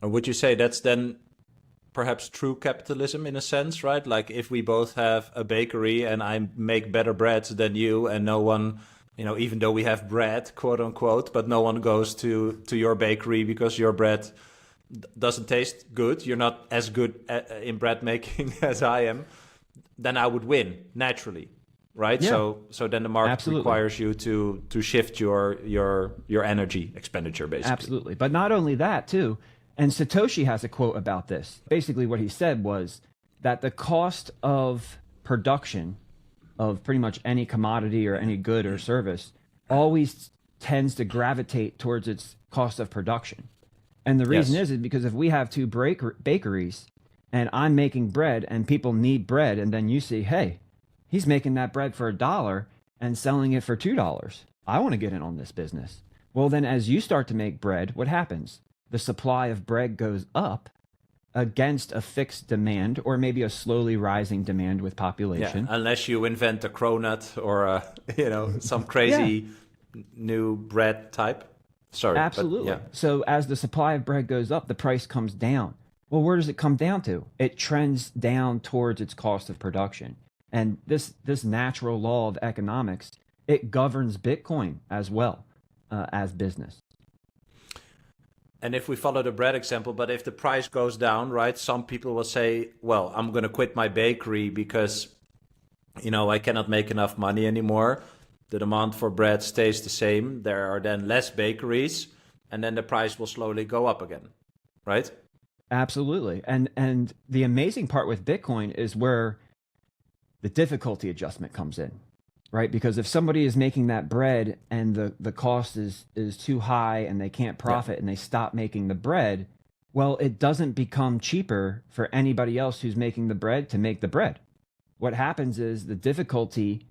Or would you say that's then perhaps true capitalism in a sense, right? Like if we both have a bakery and I make better bread than you, and no one, even though we have bread, quote unquote, but no one goes to your bakery because your bread doesn't taste good. You're not as good in bread making as I am. Then I would win naturally, right? Yeah, So then the market absolutely. requires you to shift your energy expenditure basically. Absolutely. But not only that, too. And Satoshi has a quote about this. Basically, what he said was that the cost of production of pretty much any commodity or any good or service always tends to gravitate towards its cost of production. And the reason Yes. is because if we have two bakeries and I'm making bread and people need bread, and then you see, hey, he's making that bread for $1 and selling it for $2. I want to get in on this business. Well, then as you start to make bread, what happens? The supply of bread goes up against a fixed demand or maybe a slowly rising demand with Yeah, population. unless you invent a cronut or some Yeah, crazy new bread type. Sorry, but absolutely. yeah, So as the supply of bread goes up, the price comes down. Well, where does it come down to? It trends down towards its cost of production. And this natural law of economics, it governs Bitcoin as well as business. and if we follow the bread example, but if the price goes down, right, some people will say, well, I'm going to quit my bakery because, I cannot make enough money anymore. The demand for bread stays the same. There are then less bakeries, and then the price will slowly go up again, right? Absolutely. And the amazing part with Bitcoin is where the difficulty adjustment comes in, right? Because if somebody is making that bread and the cost is too high and they can't Yeah. profit and they stop making the bread, well, it doesn't become cheaper for anybody else who's making the bread to make the bread. What happens is the difficulty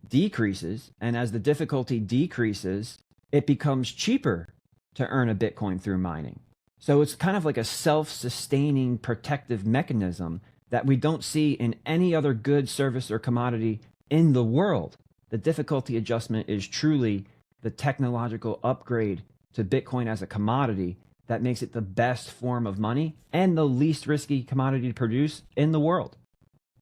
decreases, and as the difficulty decreases, it becomes cheaper to earn a Bitcoin through mining. So it's kind of like a self sustaining protective mechanism that we don't see in any other good, service, or commodity in the world. The difficulty adjustment is truly the technological upgrade to Bitcoin as a commodity that makes it the best form of money and the least risky commodity to produce in the world.